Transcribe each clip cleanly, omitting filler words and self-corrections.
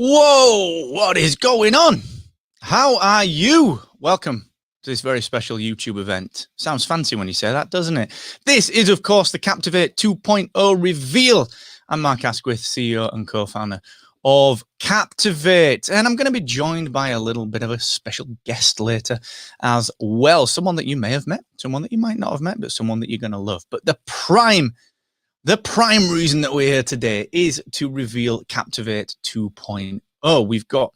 Whoa, what is going on? How are you? Welcome to this very special YouTube event. Sounds fancy when you say that, doesn't it? This is, of course, the Captivate 2.0 reveal. I'm Mark Asquith, CEO and co-founder of Captivate, and I'm going to be joined by a little bit of a special guest later as well. Someone that you may have met, someone that you might not have met, but someone that you're going to love. But the prime reason that we're here today is to reveal Captivate 2.0. We've got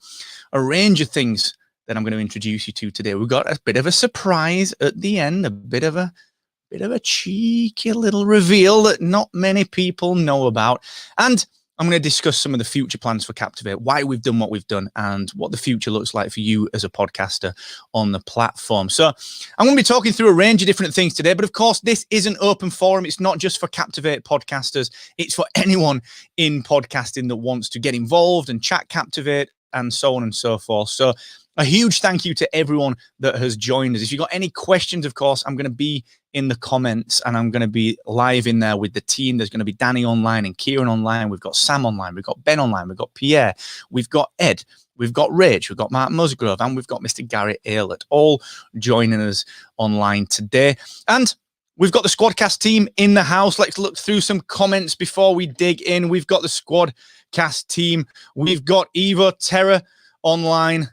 a range of things that I'm going to introduce you to today. We've got a bit of a surprise at the end, a bit of a cheeky little reveal that not many people know about. And I'm going to discuss some of the future plans for Captivate, why we've done what we've done, and what the future looks like for you as a podcaster on the platform. So I'm going to be talking through a range of different things today, but of course, this is an open forum. It's not just for Captivate podcasters. It's for anyone in podcasting that wants to get involved and chat Captivate and so on and so forth. So a huge thank you to everyone that has joined us. If you've got any questions, of course, I'm going to be in the comments and I'm going to be live in there with the team. There's going to be Danny online and Kieran online. We've got Sam online. We've got Ben online. We've got Pierre. We've got Ed. We've got Rach. We've got Mark Musgrove. And we've got Mr. Garry Aylott all joining us online today. And we've got the Squadcast team in the house. Let's look through some comments before we dig in. We've got the Squadcast team. We've got Evo Terra online.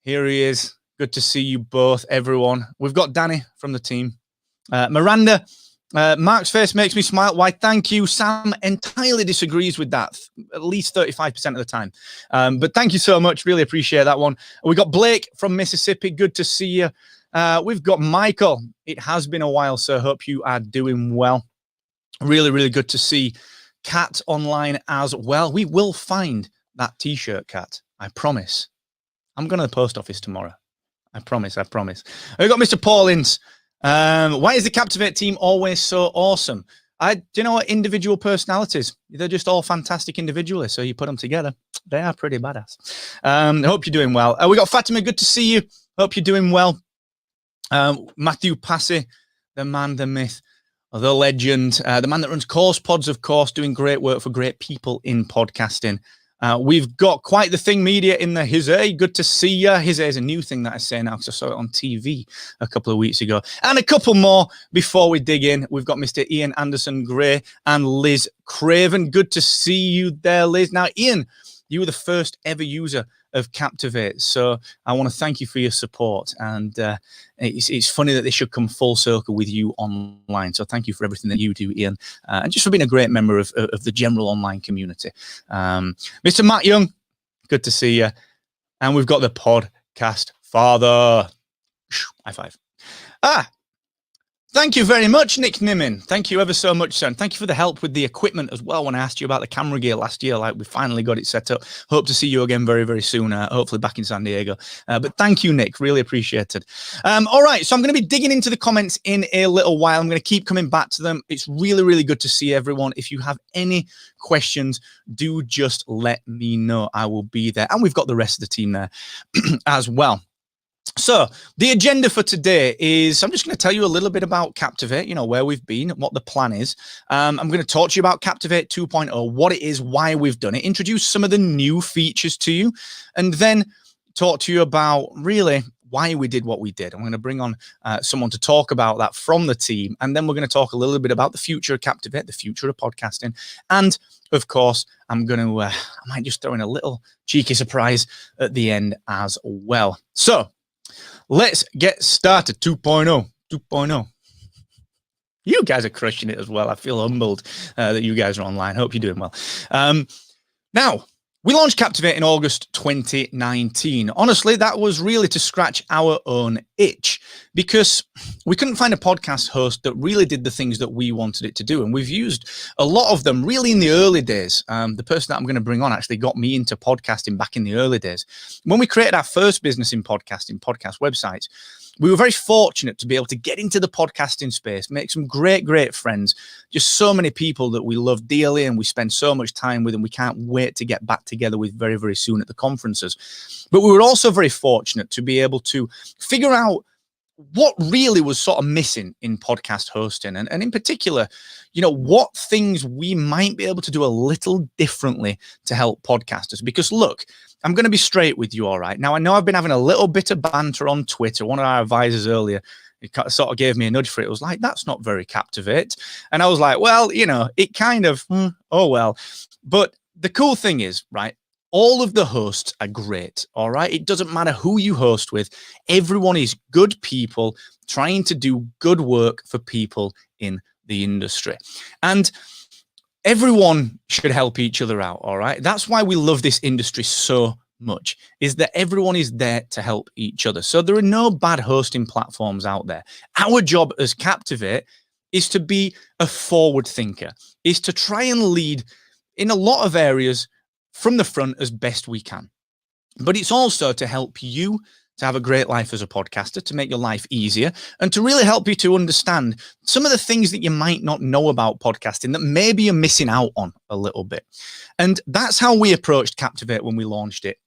Here he is. Good to see you both, everyone. We've got Danny from the team. Miranda, Mark's face makes me smile. Why, thank you. Sam entirely disagrees with that, at least 35% of the time. But thank you so much. Really appreciate that one. We've got Blake from Mississippi. Good to see you. We've got Michael. It has been a while, so hope you are doing well. Really, really good to see Kat online as well. We will find that T-shirt, Kat. I promise. I'm going to the post office tomorrow. I promise. We've got Mr. Paulins. Why is the Captivate team always so awesome? Do you know what? Individual personalities. They're just all fantastic individually. So you put them together, they are pretty badass. I hope you're doing well. We got Fatima. Good to see you. Hope you're doing well. Matthew Passy, the man, the myth, the legend, the man that runs Course Pods, of course, doing great work for great people in podcasting. We've got Quite the Thing Media in the Hizay. Good to see you. Hizay is a new thing that I say now because I saw it on TV a couple of weeks ago. And a couple more before we dig in. We've got Mr. Ian Anderson Gray and Liz Craven. Good to see you there, Liz. Now, Ian, you were the first ever user of Captivate. So I want to thank you for your support. And it's funny that this should come full circle with you online. So thank you for everything that you do, Ian. And just for being a great member of the general online community. Mr. Matt Young, good to see you. And we've got the podcast father. High five. Thank you very much, Nick Nimin. Thank you ever so much, son. Thank you for the help with the equipment as well. When I asked you about the camera gear last year, like we finally got it set up. Hope to see you again very, very soon. Hopefully back in San Diego. But thank you, Nick. Really appreciated. All right. So I'm going to be digging into the comments in a little while. I'm going to keep coming back to them. It's really, really good to see everyone. If you have any questions, do just let me know. I will be there. And we've got the rest of the team there as well. So the agenda for today is I'm just going to tell you a little bit about Captivate, where we've been, what the plan is. I'm going to talk to you about Captivate 2.0, what it is, why we've done it, introduce some of the new features to you, and then talk to you about really why we did what we did. I'm going to bring on someone to talk about that from the team. And then we're going to talk a little bit about the future of Captivate, the future of podcasting. And of course, I'm going to, I might just throw in a little cheeky surprise at the end as well. So let's get started. 2.0. You guys are crushing it as well. I feel humbled that you guys are online. Hope you're doing well. Now, we launched Captivate in August 2019. Honestly, that was really to scratch our own itch because we couldn't find a podcast host that really did the things that we wanted it to do. And we've used a lot of them really in the early days. The person that I'm going to bring on actually got me into podcasting back in the early days. When we created our first business in podcasting, podcast websites, we were very fortunate to be able to get into the podcasting space, make some great friends, just so many people that we love dearly and we spend so much time with and we can't wait to get back together with very, very soon at the conferences. But we were also very fortunate to be able to figure out what really was sort of missing in podcast hosting, and in particular, what things we might be able to do a little differently to help podcasters. Because look, I'm going to be straight with you, all right? Now, I know I've been having a little bit of banter on Twitter. One of our advisors earlier, he sort of gave me a nudge for it. It was like, that's not very Captivate. And I was like, well, it kind of, oh, well. But the cool thing is, right, all of the hosts are great, all right? It doesn't matter who you host with. Everyone is good people trying to do good work for people in the industry. And everyone should help each other out, all right? That's why we love this industry so much, is that everyone is there to help each other. So there are no bad hosting platforms out there. Our job as Captivate is to be a forward thinker, is to try and lead in a lot of areas from the front as best we can. But it's also to help you to have a great life as a podcaster, to make your life easier, and to really help you to understand some of the things that you might not know about podcasting that maybe you're missing out on a little bit. And that's how we approached Captivate when we launched it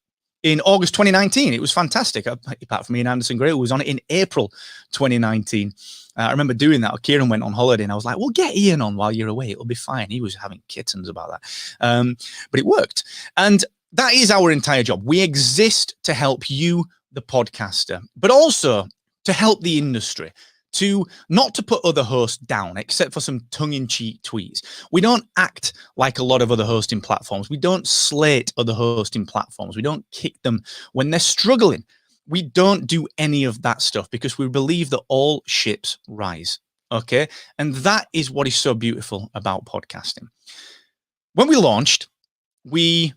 in August 2019. It was fantastic. Apart from me and Anderson Gray, who was on it in April 2019. I remember doing that. Kieran went on holiday and I was like, well, get Ian on while you're away. It'll be fine. He was having kittens about that. But it worked. And that is our entire job. We exist to help you, the podcaster, but also to help the industry, to not to put other hosts down, except for some tongue-in-cheek tweets. We don't act like a lot of other hosting platforms. We don't slate other hosting platforms. We don't kick them when they're struggling. We don't do any of that stuff because we believe that all ships rise, okay? And that is what is so beautiful about podcasting. When we launched, we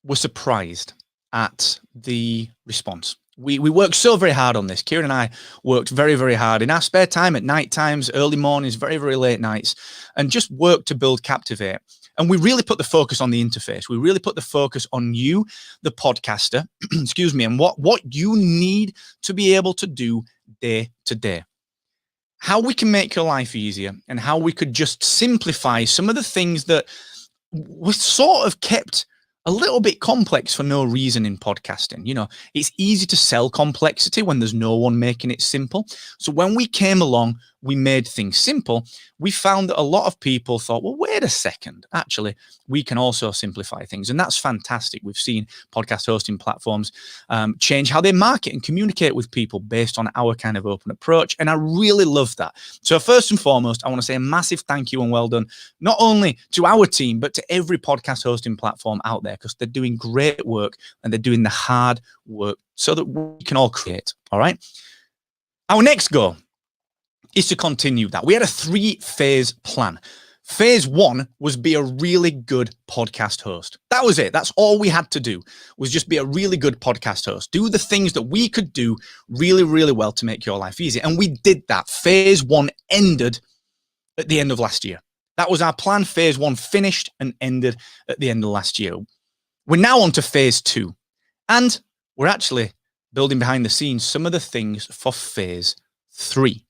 were surprised at the response. We worked so very hard on this. Kieran and I worked very, very hard in our spare time, at night times, early mornings, very, very late nights, and just worked to build Captivate. And we really put the focus on the interface. We really put the focus on you, the podcaster, excuse me, and what you need to be able to do day to day. How we can make your life easier and how we could just simplify some of the things that were sort of kept a little bit complex for no reason in podcasting. It's easy to sell complexity when there's no one making it simple. So when we came along, we made things simple. We found that a lot of people thought, well, wait a second, actually, we can also simplify things. And that's fantastic. We've seen podcast hosting platforms change how they market and communicate with people based on our kind of open approach. And I really love that. So first and foremost, I want to say a massive thank you and well done, not only to our team, but to every podcast hosting platform out there, because they're doing great work and they're doing the hard work so that we can all create. All right. Our next goal is to continue that. We had a 3-phase plan. Phase 1 was be a really good podcast host. That was it. That's all we had to do, was just be a really good podcast host. Do the things that we could do really, really well to make your life easy. And we did that. Phase 1 ended at the end of last year. That was our plan. Phase 1 finished and ended at the end of last year. We're now on to phase 2. And we're actually building behind the scenes some of the things for phase 3.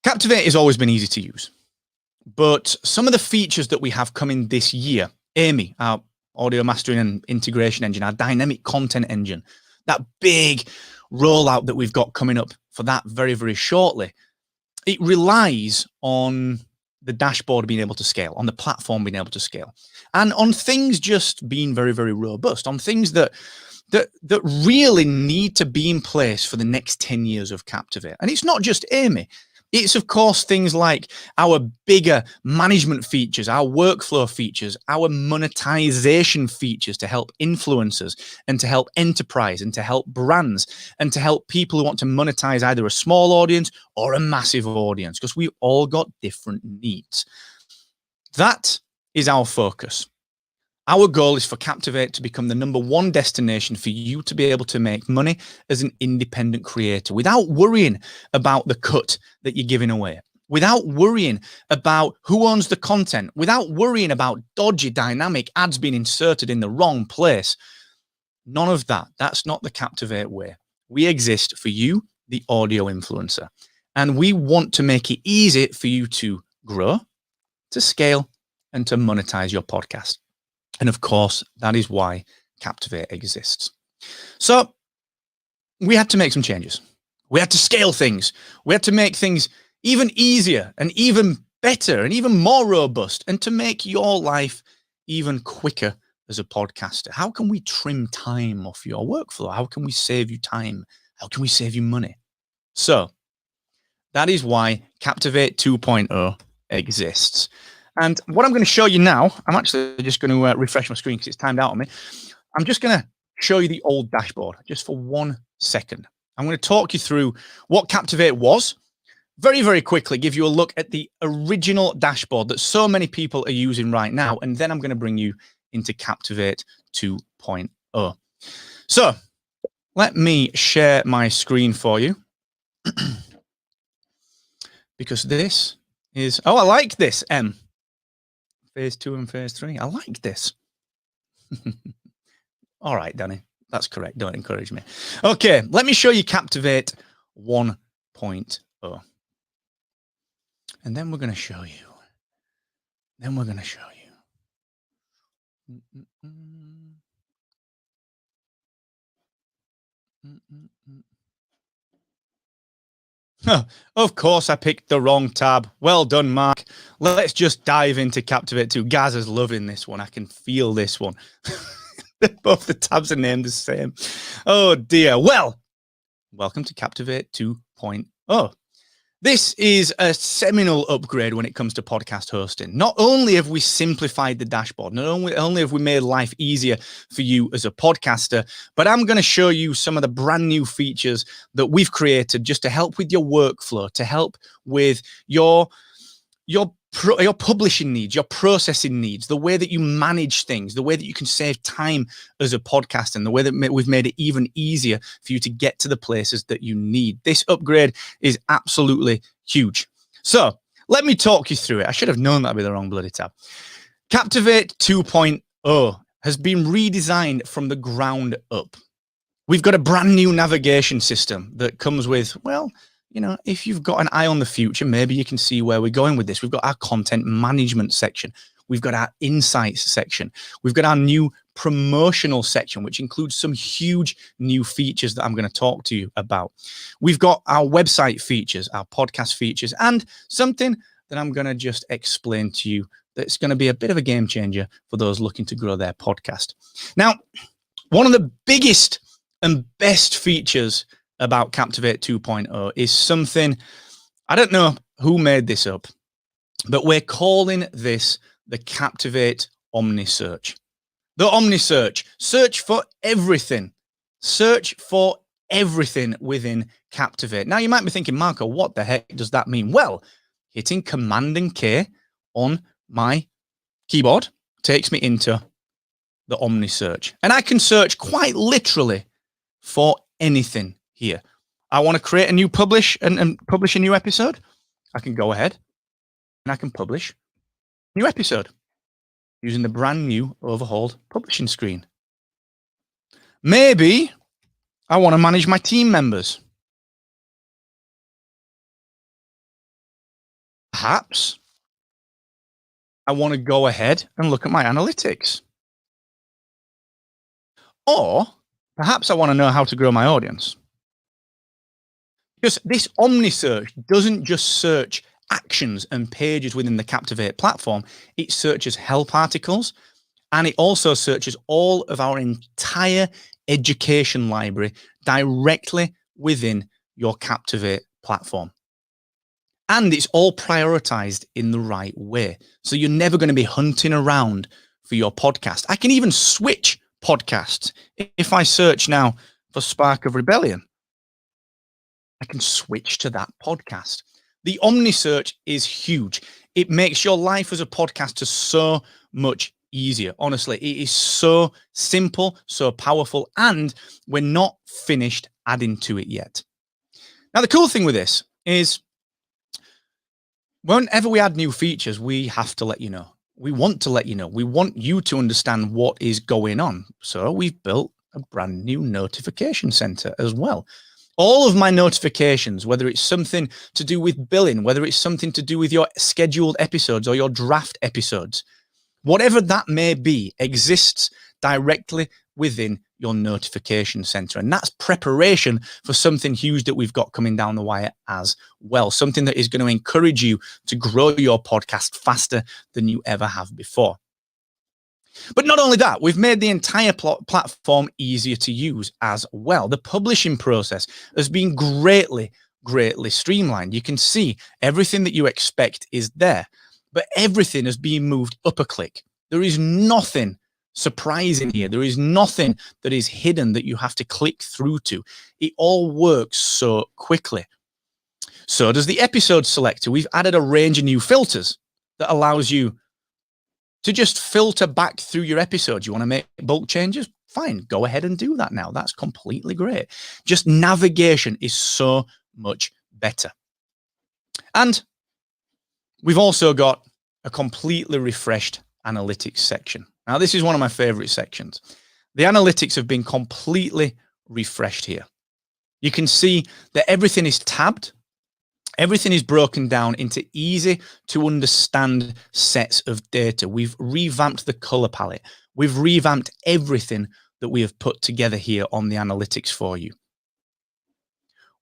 Captivate has always been easy to use, but some of the features that we have coming this year, Amy, our audio mastering and integration engine, our dynamic content engine, that big rollout that we've got coming up for that very, very shortly, it relies on the dashboard being able to scale, on the platform being able to scale, and on things just being very, very robust, on things that really need to be in place for the next 10 years of Captivate. And it's not just Amy. It's, of course, things like our bigger management features, our workflow features, our monetization features to help influencers and to help enterprise and to help brands and to help people who want to monetize either a small audience or a massive audience, because we've all got different needs. That is our focus. Our goal is for Captivate to become the #1 destination for you to be able to make money as an independent creator without worrying about the cut that you're giving away, without worrying about who owns the content, without worrying about dodgy dynamic ads being inserted in the wrong place. None of that. That's not the Captivate way. We exist for you, the audio influencer, and we want to make it easy for you to grow, to scale, and to monetize your podcast. And of course, that is why Captivate exists. So we had to make some changes. We had to scale things. We had to make things even easier and even better and even more robust, and to make your life even quicker as a podcaster. How can we trim time off your workflow? How can we save you time? How can we save you money? So that is why Captivate 2.0 exists. And what I'm going to show you now, I'm actually just going to refresh my screen because it's timed out on me. I'm just going to show you the old dashboard just for 1 second. I'm going to talk you through what Captivate was, very, very quickly give you a look at the original dashboard that so many people are using right now, and then I'm going to bring you into Captivate 2.0. So let me share my screen for you. Because this is, oh, I like this, Phase 2 and Phase 3. I like this. All right, Danny, that's correct. Don't encourage me. Okay, let me show you Captivate 1.0. And then we're going to show you. Then we're going to show you. Oh, of course, I picked the wrong tab. Well done, Mark. Let's just dive into Captivate 2. Gaz is loving this one. I can feel this one. Both the tabs are named the same. Oh, dear. Well, welcome to Captivate 2.0. This is a seminal upgrade when it comes to podcast hosting. Not only have we simplified the dashboard, not only have we made life easier for you as a podcaster, but I'm going to show you some of the brand new features that we've created just to help with your workflow, to help with your publishing needs, your processing needs, the way that you manage things, the way that you can save time as a podcaster, and the way that we've made it even easier for you to get to the places that you need. This upgrade is absolutely huge. So let me talk you through it. I should have known that'd be the wrong bloody tab. Captivate 2.0 has been redesigned from the ground up. We've got a brand new navigation system that comes with, well, you know, if you've got an eye on the future, maybe you can see where we're going with this. We've got our content management section. We've got our insights section. We've got our new promotional section, which includes some huge new features that I'm going to talk to you about. We've got our website features, our podcast features, and something that I'm going to just explain to you that's going to be a bit of a game changer for those looking to grow their podcast. Now, one of the biggest and best features about Captivate 2.0 is something, I don't know who made this up, but we're calling this the Captivate Omni-Search. The Omni-Search, search for everything. Search for everything within Captivate. Now you might be thinking, Marco, what the heck does that mean? Well, hitting Command and K on my keyboard takes me into the Omni-Search. And I can search quite literally for anything here. I want to create a new publish and publish a new episode. I can go ahead and I can publish a new episode using the brand new overhauled publishing screen. Maybe I want to manage my team members. Perhaps I want to go ahead and look at my analytics. Or perhaps I want to know how to grow my audience. Because this Omni-Search doesn't just search actions and pages within the Captivate platform. It searches help articles, and it also searches all of our entire education library directly within your Captivate platform. And it's all prioritized in the right way. So you're never going to be hunting around for your podcast. I can even switch podcasts. If I search now for Spark of Rebellion, I can switch to that podcast. The Omni-Search is huge. It makes your life as a podcaster so much easier. Honestly, it is so simple, so powerful, and we're not finished adding to it yet. Now, the cool thing with this is whenever we add new features, we have to let you know. We want to let you know. We want you to understand what is going on. So we've built a brand new notification center as well. All of my notifications, whether it's something to do with billing, whether it's something to do with your scheduled episodes or your draft episodes, whatever that may be, exists directly within your notification center. And that's preparation for something huge that we've got coming down the wire as well. Something that is going to encourage you to grow your podcast faster than you ever have before. But not only that, we've made the entire platform easier to use as well. The publishing process has been greatly streamlined. You can see everything that you expect is there, but everything has been moved up a click. There is nothing surprising here. There is nothing that is hidden that you have to click through to. It all works so quickly. So does the episode selector. We've added a range of new filters that allows you to just filter back through your episodes. You want to make bulk changes? Fine, go ahead and do that now. That's completely great. Just navigation is so much better. And we've also got a completely refreshed analytics section. Now, this is one of my favorite sections. The analytics have been completely refreshed here. You can see that everything is tabbed. Everything is broken down into easy to understand sets of data. We've revamped the color palette. We've revamped everything that we have put together here on the analytics for you.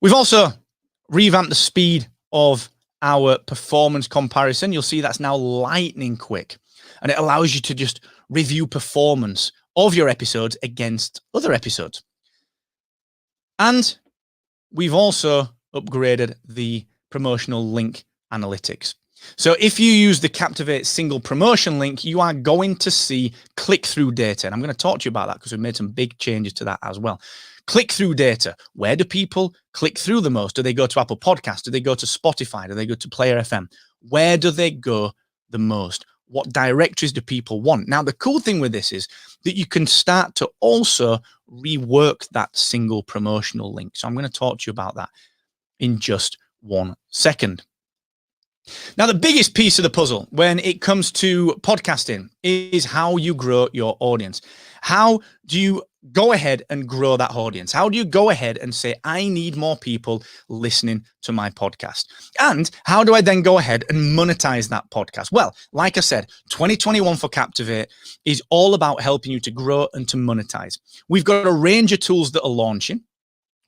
We've also revamped the speed of our performance comparison. You'll see that's now lightning quick, and it allows you to just review performance of your episodes against other episodes. And we've also upgraded the promotional link analytics. So if you use the Captivate single promotion link, you are going to see click-through data. And I'm going to talk to you about that because we've made some big changes to that as well. Click-through data. Where do people click through the most? Do they go to Apple Podcasts? Do they go to Spotify? Do they go to Player FM? Where do they go the most? What directories do people want? Now, the cool thing with this is that you can start to also rework that single promotional link. So I'm going to talk to you about that in just 1 second. Now, the biggest piece of the puzzle when it comes to podcasting is how you grow your audience. How do you go ahead and grow that audience? How do you go ahead and say, I need more people listening to my podcast? And how do I then go ahead and monetize that podcast? Well, like I said, 2021 for Captivate is all about helping you to grow and to monetize. We've got a range of tools that are launching.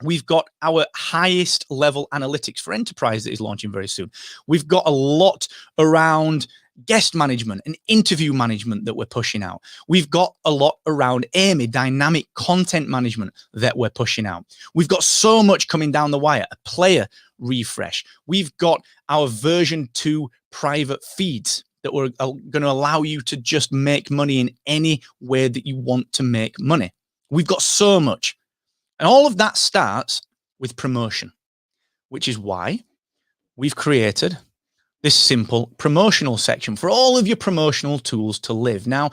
We've got our highest level analytics for enterprise that is launching very soon. We've got a lot around guest management and interview management that we're pushing out. We've got a lot around AMI, dynamic content management, that we're pushing out. We've got so much coming down the wire, a player refresh. We've got our version 2 private feeds that we're going to allow you to just make money in any way that you want to make money. We've got so much. And all of that starts with promotion, which is why we've created this simple promotional section for all of your promotional tools to live. Now,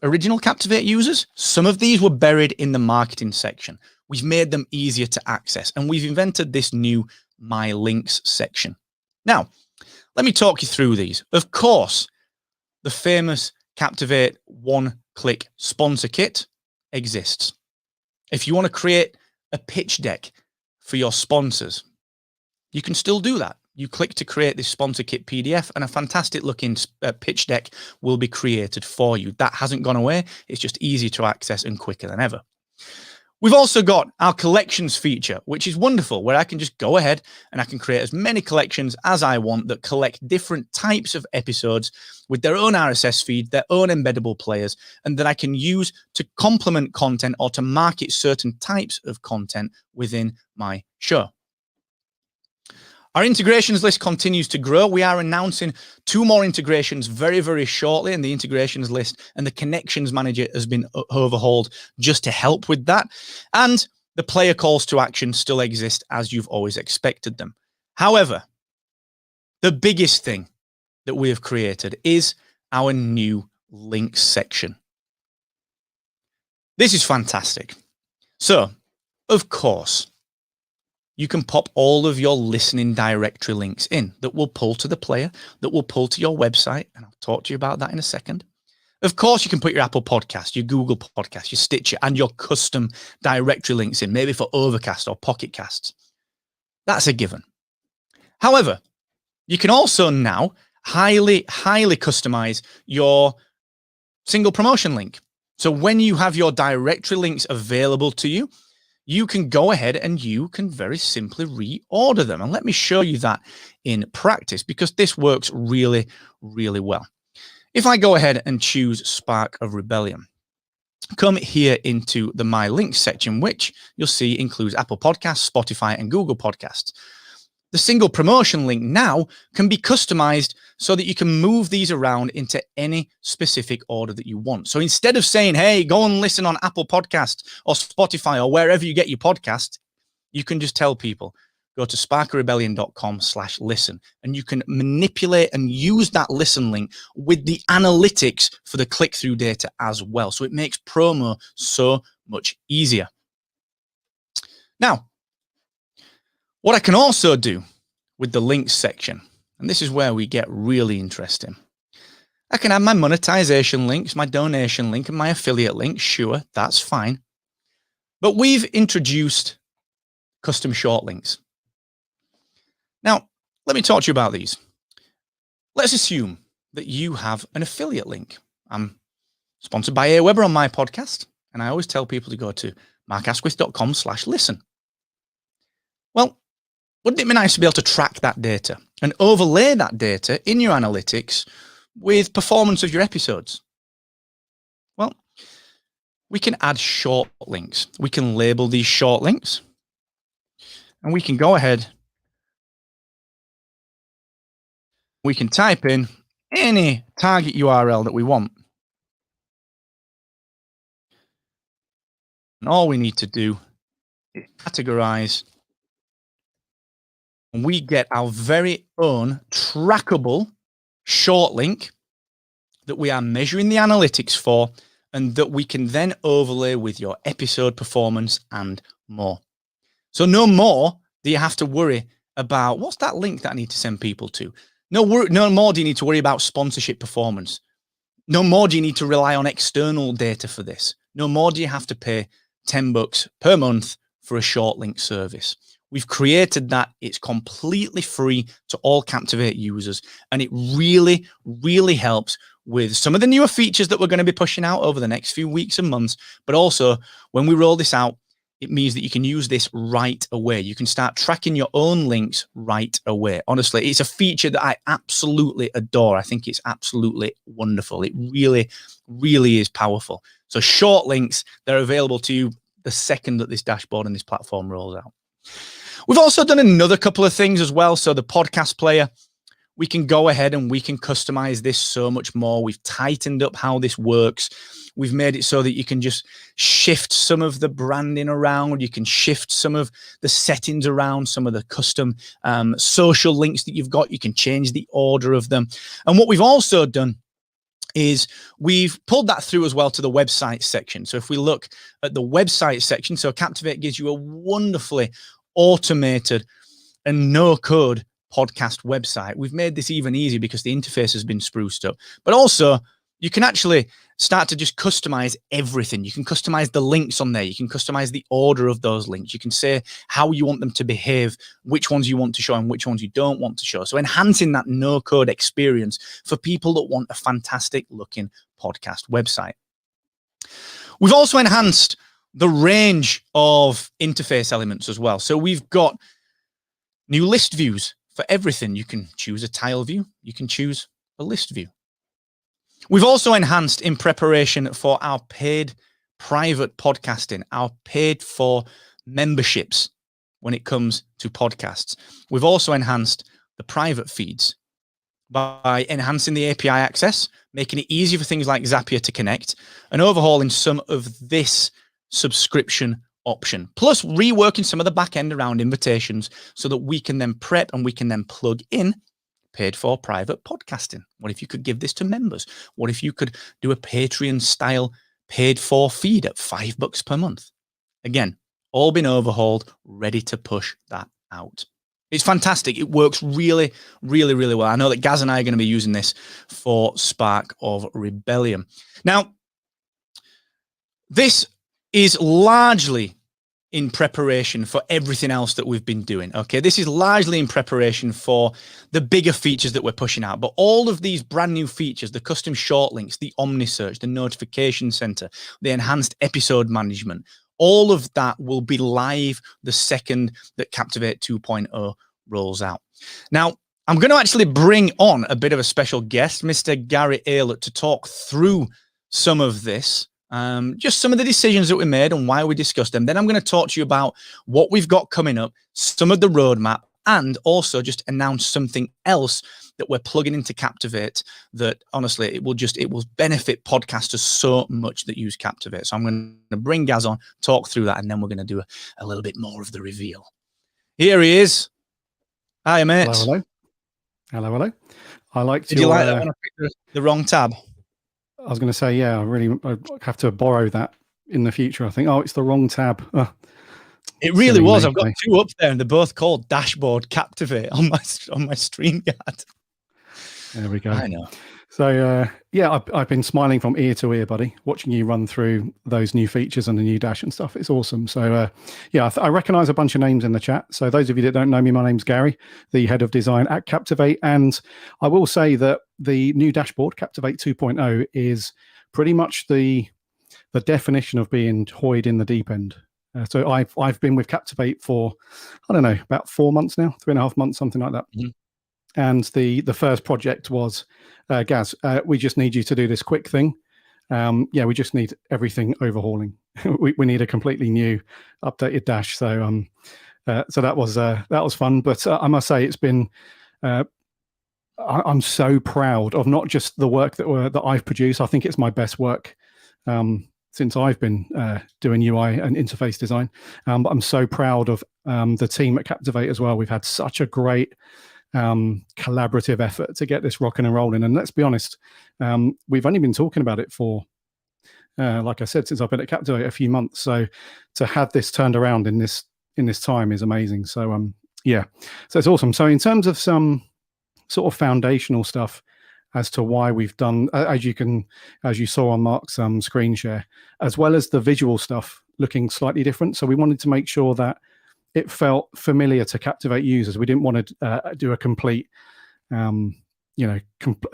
original Captivate users, some of these were buried in the marketing section. We've made them easier to access, and we've invented this new My Links section. Now, let me talk you through these. Of course, the famous Captivate one-click sponsor kit exists. If you want to create a pitch deck for your sponsors, you can still do that. You click to create this sponsor kit PDF, and a fantastic looking pitch deck will be created for you. That hasn't gone away. It's just easy to access and quicker than ever. We've also got our collections feature, which is wonderful, where I can just go ahead and I can create as many collections as I want that collect different types of episodes with their own RSS feed, their own embeddable players, and that I can use to complement content or to market certain types of content within my show. Our integrations list continues to grow. We are announcing 2 more integrations very, very shortly, and the integrations list and the connections manager has been overhauled just to help with that. And the player calls to action still exist as you've always expected them. However, the biggest thing that we have created is our new links section. This is fantastic. So, of course, you can pop all of your listening directory links in that will pull to the player, that will pull to your website, and I'll talk to you about that in a second. Of course, you can put your Apple Podcast, your Google Podcast, your Stitcher, and your custom directory links in, maybe for Overcast or Pocket Casts. That's a given. However, you can also now highly customize your single promotion link. So when you have your directory links available to you, you can go ahead and you can very simply reorder them. And let me show you that in practice, because this works really, really well. If I go ahead and choose Spark of Rebellion, come here into the My Links section, which you'll see includes Apple Podcasts, Spotify, and Google Podcasts. The single promotion link now can be customized so that you can move these around into any specific order that you want. So instead of saying, hey, go and listen on Apple Podcasts or Spotify or wherever you get your podcast, you can just tell people, go to sparkofrebellion.com/listen, and you can manipulate and use that listen link with the analytics for the click-through data as well. So it makes promo so much easier. Now, what I can also do with the links section, and this is where we get really interesting, I can add my monetization links, my donation link, and my affiliate link. Sure, that's fine. But we've introduced custom short links. Now, let me talk to you about these. Let's assume that you have an affiliate link. I'm sponsored by Aweber on my podcast, and I always tell people to go to markasquith.com/listen. Well, wouldn't it be nice to be able to track that data and overlay that data in your analytics with performance of your episodes? Well, we can add short links. We can label these short links, and we can go ahead. We can type in any target URL that we want. And all we need to do is categorize. And we get our very own trackable short link that we are measuring the analytics for, and that we can then overlay with your episode performance and more. So no more do you have to worry about what's that link that I need to send people to. No more do you need to worry about sponsorship performance. No more do you need to rely on external data for this. No more do you have to pay $10 per month for a short link service. We've created that. It's completely free to all Captivate users, and it really, really helps with some of the newer features that we're going to be pushing out over the next few weeks and months. But also, when we roll this out, it means that you can use this right away. You can start tracking your own links right away. Honestly, it's a feature that I absolutely adore. I think it's absolutely wonderful. It really, really is powerful. So short links, they're available to you the second that this dashboard and this platform rolls out. We've also done another couple of things as well. So the podcast player, we can go ahead and we can customize this so much more. We've tightened up how this works. We've made it so that you can just shift some of the branding around. You can shift some of the settings around, some of the custom social links that you've got. You can change the order of them. And what we've also done is we've pulled that through as well to the website section. So if we look at the website section, so Captivate gives you a wonderfully automated and no-code podcast website. We've made this even easier because the interface has been spruced up. But also, you can actually start to just customize everything. You can customize the links on there. You can customize the order of those links. You can say how you want them to behave, which ones you want to show and which ones you don't want to show. So enhancing that no-code experience for people that want a fantastic-looking podcast website. We've also enhanced the range of interface elements as well. So we've got new list views for everything. You can choose a tile view. You can choose a list view. We've also enhanced in preparation for our paid private podcasting, our paid for memberships when it comes to podcasts. We've also enhanced the private feeds by enhancing the API access, making it easier for things like Zapier to connect, and overhauling some of this subscription option, plus reworking some of the back end around invitations so that we can then prep and we can then plug in paid for private podcasting. What if you could give this to members? What if you could do a Patreon style paid for feed at $5 per month? Again, all been overhauled, ready to push that out. It's fantastic. It works really, really, really well. I know that Gaz and I are going to be using this for Spark of Rebellion. Now, this is largely in preparation for everything else that we've been doing. Okay, this is largely in preparation for the bigger features that we're pushing out. But all of these brand new features, the custom short links, the Omni-Search, the notification center, the enhanced episode management, all of that will be live the second that Captivate 2.0 rolls out. Now, I'm going to actually bring on a bit of a special guest, Mr. Garry Aylott, to talk through some of this. Just some of the decisions that we made and why we discussed them. Then I'm going to talk to you about what we've got coming up, some of the roadmap, and also just announce something else that we're plugging into Captivate that honestly, it will benefit podcasters so much that use Captivate. So I'm going to bring Gaz on, talk through that, and then we're going to do a little bit more of the reveal. Here he is. Hi, mate. Hello. Hello. I like to. Did you like that when I picked the wrong tab? I was going to say, yeah, I have to borrow that in the future. I think, it's the wrong tab. It really was. I've got two up there, and they're both called Dashboard Captivate on my StreamYard. There we go. I know. So, I've been smiling from ear to ear, buddy, watching you run through those new features and the new dash and stuff. It's awesome. So, I recognize a bunch of names in the chat. So those of you that don't know me, my name's Gary, the head of design at Captivate. And I will say that the new dashboard, Captivate 2.0, is pretty much the definition of being hoyed in the deep end. So I've been with Captivate for, I don't know, about 4 months now, 3.5 months, something like that. Mm-hmm. And the first project was, Gaz, we just need you to do this quick thing. We just need everything overhauling. we need a completely new, updated dash. So that was fun. But I must say, it's been. I'm so proud of not just the work that I've produced. I think it's my best work since I've been doing UI and interface design. But I'm so proud of the team at Captivate as well. We've had such a great collaborative effort to get this rocking and rolling. And let's be honest, we've only been talking about it for, like I said, since I've been at Captivate a few months. So to have this turned around in this time is amazing. So so it's awesome. So in terms of some sort of foundational stuff as to why we've done, as you saw on Mark's screen share, as well as the visual stuff looking slightly different. So we wanted to make sure that it felt familiar to Captivate users. We didn't want to do a complete, a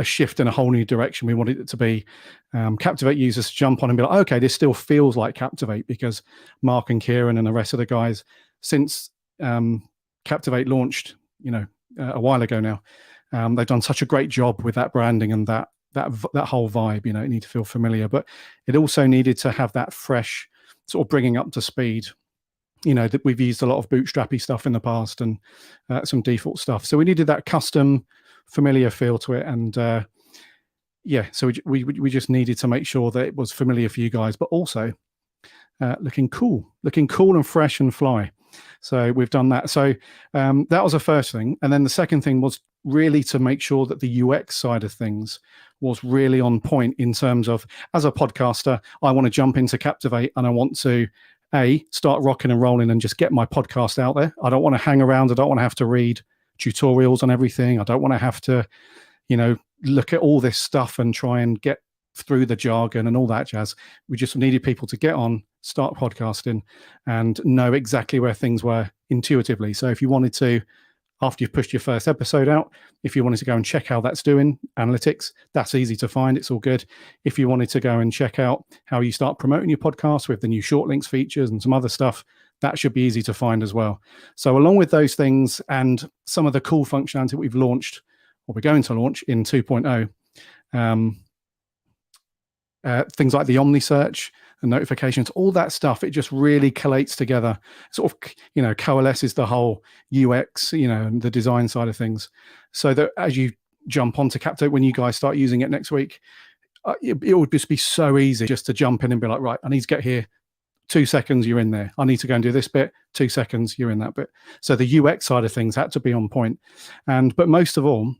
shift in a whole new direction. We wanted it to be Captivate users to jump on and be like, okay, this still feels like Captivate, because Mark and Kieran and the rest of the guys, since Captivate launched, a while ago now, they've done such a great job with that branding and that whole vibe. It needed to feel familiar, but it also needed to have that fresh sort of bringing up to speed. That we've used a lot of bootstrappy stuff in the past and some default stuff. So we needed that custom, familiar feel to it. And so we just needed to make sure that it was familiar for you guys, but also looking cool and fresh and fly. So we've done that. So that was the first thing. And then the second thing was really to make sure that the UX side of things was really on point in terms of, as a podcaster, I want to jump into Captivate and I want to start rocking and rolling and just get my podcast out there. I don't want to hang around. I don't want to have to read tutorials on everything. I don't want to have to, look at all this stuff and try and get through the jargon and all that jazz. We just needed people to get on, start podcasting, and know exactly where things were intuitively. So if you wanted to, after you've pushed your first episode out, if you wanted to go and check how that's doing, analytics, that's easy to find. It's all good. If you wanted to go and check out how you start promoting your podcast with the new short links features and some other stuff, that should be easy to find as well. So along with those things and some of the cool functionality we've launched, or we're going to launch in 2.0, things like the Omni-Search and notifications, all that stuff, it just really collates together, sort of, coalesces the whole UX, and the design side of things. So that as you jump onto Captivate, when you guys start using it next week, it would just be so easy just to jump in and be like, right, I need to get here. 2 seconds, you're in there. I need to go and do this bit. 2 seconds, you're in that bit. So the UX side of things had to be on point. But most of all,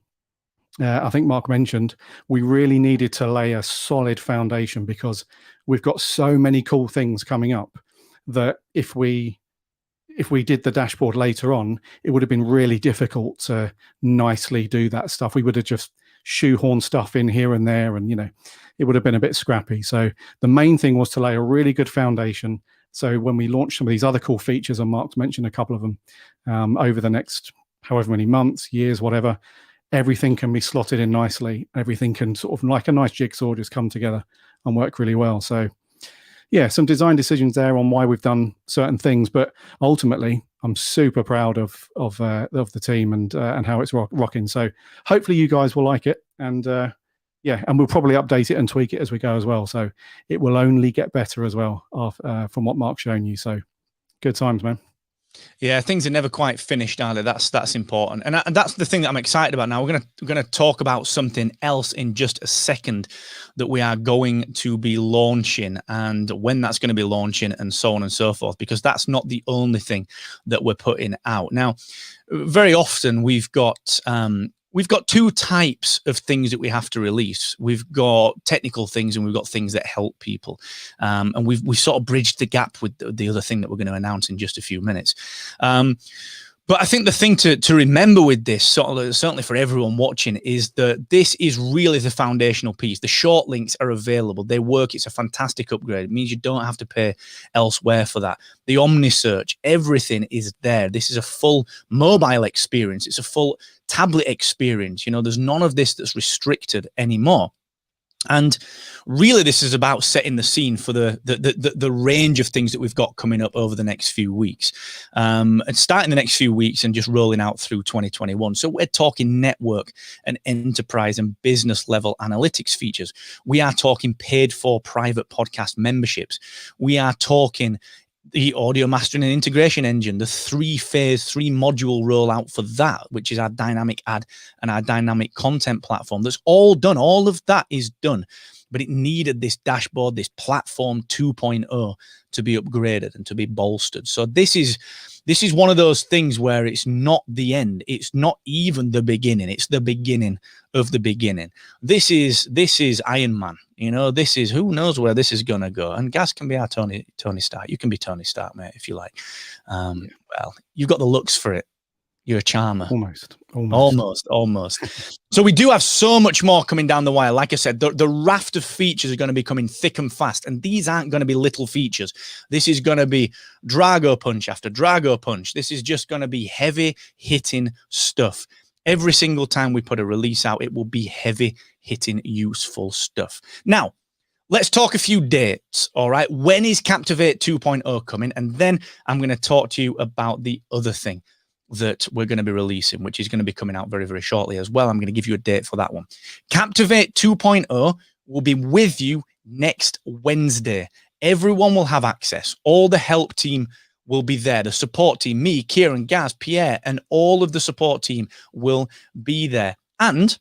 I think Mark mentioned, we really needed to lay a solid foundation, because we've got so many cool things coming up that if we did the dashboard later on, it would have been really difficult to nicely do that stuff. We would have just shoehorned stuff in here and there, and it would have been a bit scrappy. So the main thing was to lay a really good foundation So when we launch some of these other cool features, and Mark's mentioned a couple of them, over the next however many months, years, whatever, everything can be slotted in nicely. Everything can sort of, like a nice jigsaw, just come together and work really well. So yeah, some design decisions there on why we've done certain things, but ultimately I'm super proud of the team and how it's rocking. So hopefully you guys will like it, and yeah, and we'll probably update it and tweak it as we go as well. So it will only get better as well from what Mark's shown you. So good times, man. Yeah, things are never quite finished, are they? That's important, and that's the thing that I'm excited about. Now we're gonna talk about something else in just a second that we are going to be launching, and when that's going to be launching, and so on and so forth. Because that's not the only thing that we're putting out. Now, very often we've got two types of things that we have to release. We've got technical things and we've got things that help people. And we've sort of bridged the gap with the other thing that we're going to announce in just a few minutes. But I think the thing to remember with this, certainly for everyone watching, is that this is really the foundational piece. The short links are available. They work. It's a fantastic upgrade. It means you don't have to pay elsewhere for that. The Omni-Search, everything is there. This is a full mobile experience. It's a full tablet experience. You know, there's none of this that's restricted anymore. And really, this is about setting the scene for the range of things that we've got coming up over the next few weeks, and starting the next few weeks and just rolling out through 2021. So we're talking network and enterprise and business level analytics features. We are talking paid for private podcast memberships. We are talking the audio mastering and integration engine, the 3-module rollout for that, which is our dynamic ad and our dynamic content platform. That's all done. All of that is done, but it needed this dashboard, this platform 2.0 to be upgraded and to be bolstered. So this is one of those things where it's not the end. It's not even the beginning. It's the beginning of the beginning. This is Iron Man. You know, this is, who knows where this is going to go. And Gaz can be our Tony Stark. You can be Tony Stark, mate, if you like. Well, you've got the looks for it. You're a charmer. Almost. So we do have so much more coming down the wire. Like I said, the raft of features are going to be coming thick and fast. And these aren't going to be little features. This is going to be Drago punch after Drago punch. This is just going to be heavy hitting stuff. Every single time we put a release out, it will be heavy hitting, useful stuff. Now, let's talk a few dates, all right? When is Captivate 2.0 coming? And then I'm going to talk to you about the other thing that we're going to be releasing, which is going to be coming out very, very shortly as well. I'm going to give you a date for that one. Captivate 2.0 will be with you next Wednesday. Everyone will have access. All the help team will be there. The support team, me, Kieran, Gaz, Pierre, and all of the support team will be there. And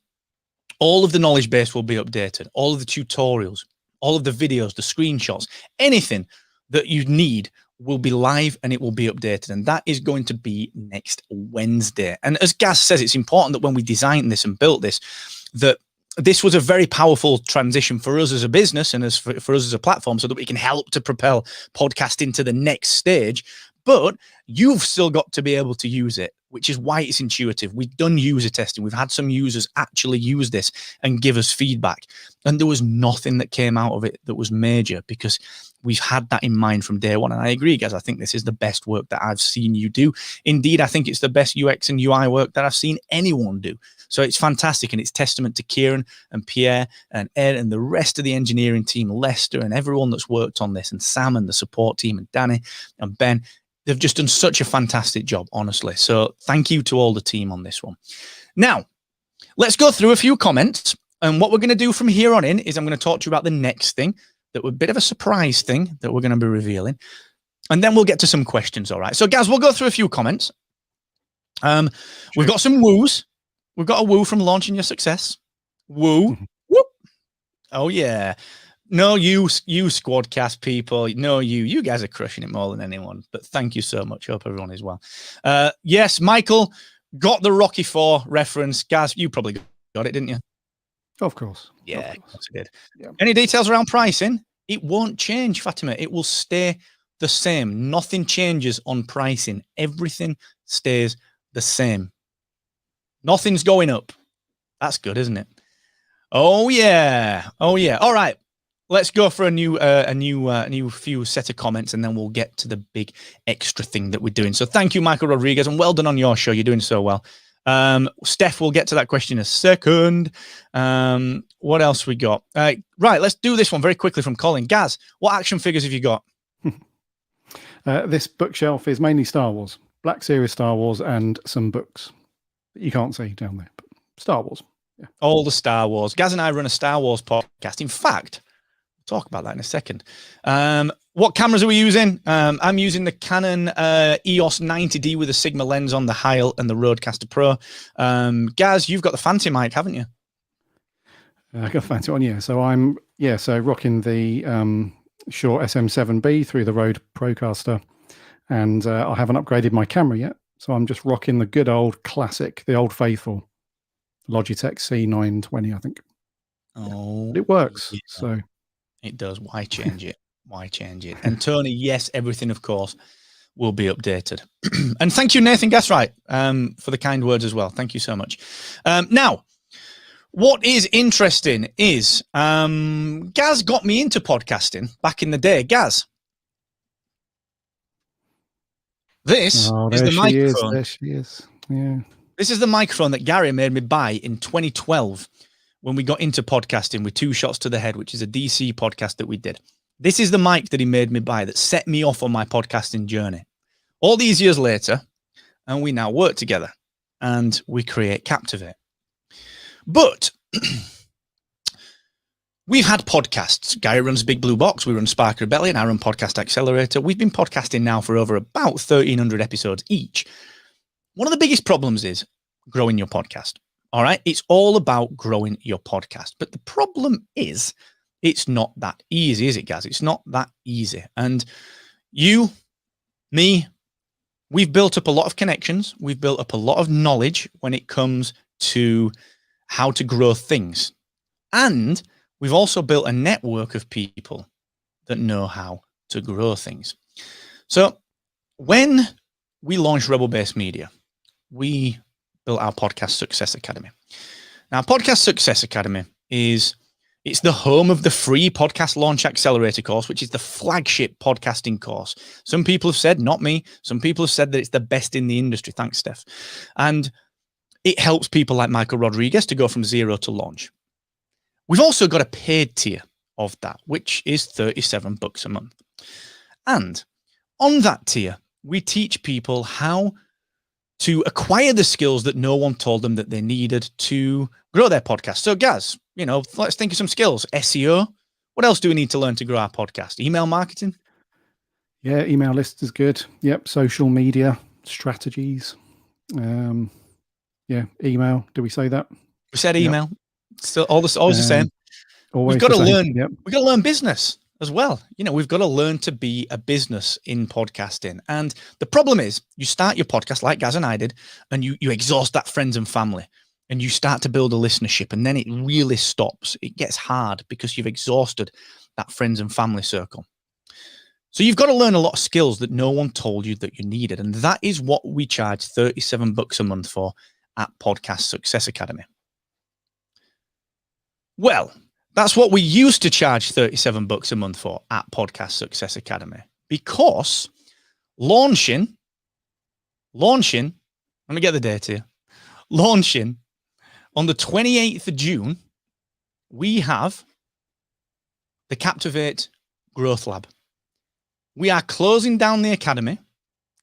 all of the knowledge base will be updated. All of the tutorials, all of the videos, the screenshots, anything that you need will be live and it will be updated. And that is going to be next Wednesday. And as Gaz says, it's important that when we designed this and built this, that this was a very powerful transition for us as a business and for us as a platform, so that we can help to propel podcasting to the next stage. But you've still got to be able to use it, which is why it's intuitive. We've done user testing. We've had some users actually use this and give us feedback. And there was nothing that came out of it that was major, because we've had that in mind from day one. And I agree, guys. I think this is the best work that I've seen you do. Indeed, I think it's the best UX and UI work that I've seen anyone do. So it's fantastic. And it's testament to Kieran and Pierre and Ed and the rest of the engineering team, Lester and everyone that's worked on this, and Sam and the support team and Danny and Ben. They've just done such a fantastic job, honestly. So thank you to all the team on this one. Now, let's go through a few comments. And what we're going to do from here on in is I'm going to talk to you about the next thing, that was a bit of a surprise thing that we're going to be revealing. And then we'll get to some questions, all right? So, guys, we'll go through a few comments. We've got some woos. We've got a woo from Launching Your Success. Woo. Whoop. Oh, yeah. No, you Squadcast people. No, you guys are crushing it more than anyone. But thank you so much. Hope everyone is well. Yes, Michael got the Rocky IV reference. Gaz, you probably got it, didn't you? Of course. Yeah, of course I did. Yeah. Any details around pricing? It won't change, Fatima. It will stay the same. Nothing changes on pricing. Everything stays the same. Nothing's going up. That's good, isn't it? Oh, yeah. Oh, yeah. All right. let's go for a new few set of comments, and then we'll get to the big extra thing that we're doing. So thank you, Michael Rodriguez, and well done on your show. You're doing so well. Steph, we'll get to that question in a second. What else we got? Right, let's do this one very quickly from Colin. Gaz, what action figures have you got? This bookshelf is mainly Star Wars, Black Series Star Wars, and some books that you can't see down there, but Star Wars. Yeah. All the Star Wars. Gaz and I run a Star Wars podcast. In fact, we'll talk about that in a second. What cameras are we using? I'm using the Canon EOS 90D with a Sigma lens on the Heil and the Rodecaster Pro. Gaz, you've got the fancy mic, haven't you? I got a fancy one, yeah. So I'm rocking the Shure SM7B through the Rode Procaster, and I haven't upgraded my camera yet. So I'm just rocking the good old classic, the old faithful Logitech C920, I think. Oh, but it works. Yeah. So it does. Why change it? Why change it? And Tony, yes, everything, of course, will be updated. And thank you, Nathan Gaswright, for the kind words as well. Thank you so much. Now, what is interesting is Gaz got me into podcasting back in the day. Gaz, this is the microphone. There she is. Yeah. This is the microphone that Gary made me buy in 2012 when we got into podcasting with Two Shots to the Head, which is a DC podcast that we did. This is the mic that he made me buy that set me off on my podcasting journey. All these years later, and we now work together and we create Captivate. But we've had podcasts. Gary runs Big Blue Box. We run Spark Rebellion. I run Podcast Accelerator. We've been podcasting now for over about 1,300 episodes each. One of the biggest problems is growing your podcast. All right. It's all about growing your podcast. But the problem is it's not that easy, is it, Gaz? It's not that easy. And you, me, we've built up a lot of connections. We've built up a lot of knowledge when it comes to how to grow things. And we've also built a network of people that know how to grow things. So when we launched Rebel Base Media, we built our Podcast Success Academy. Now, Podcast Success Academy it's the home of the free Podcast Launch Accelerator course, which is the flagship podcasting course. Some people have said, not me, some people have said that it's the best in the industry. Thanks, Steph. And it helps people like Michael Rodriguez to go from zero to launch. We've also got a paid tier of that, which is $37 a month. And on that tier, we teach people how to acquire the skills that no one told them that they needed to grow their podcast. So, Gaz, let's think of some skills. SEO. What else do we need to learn to grow our podcast? Email marketing. Yeah, email list is good. Yep, social media strategies. Email. Do we say that? We said email. Yep. Still, always the same. We've got to learn. Yep. We've got to learn business as well. We've got to learn to be a business in podcasting. And the problem is, you start your podcast like Gaz and I did, and you exhaust that friends and family, and you start to build a listenership, and then it really stops. It gets hard because you've exhausted that friends and family circle. So you've got to learn a lot of skills that no one told you that you needed, and that is what we charge $37 a month for at Podcast Success Academy. Well, that's what we used to charge $37 a month for at Podcast Success Academy, because launching, let me get the date here, launching on the 28th of June, we have the Captivate Growth Lab. We are closing down the academy.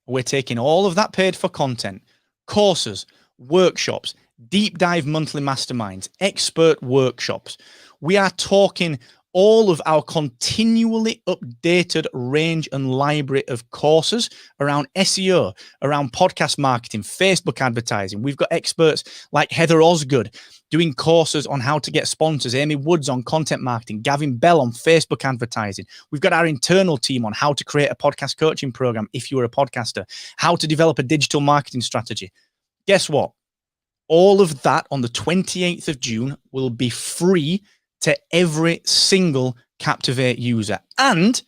We're taking all of that paid for content, courses, workshops, deep dive monthly masterminds, expert workshops. We are talking all of our continually updated range and library of courses around SEO, around podcast marketing, Facebook advertising. We've got experts like Heather Osgood doing courses on how to get sponsors, Amy Woods on content marketing, Gavin Bell on Facebook advertising. We've got our internal team on how to create a podcast coaching program if you're a podcaster, how to develop a digital marketing strategy. Guess what? All of that on the 28th of June will be free to every single Captivate user. And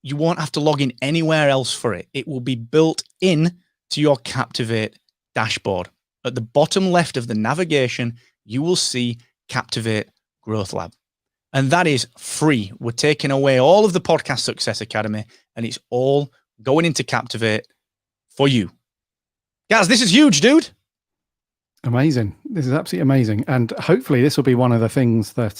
you won't have to log in anywhere else for it. It will be built in to your Captivate dashboard. At the bottom left of the navigation, you will see Captivate Growth Lab. And that is free. We're taking away all of the Podcast Success Academy, and it's all going into Captivate for you. Guys, this is huge, dude. Amazing. This is absolutely amazing. And hopefully this will be one of the things that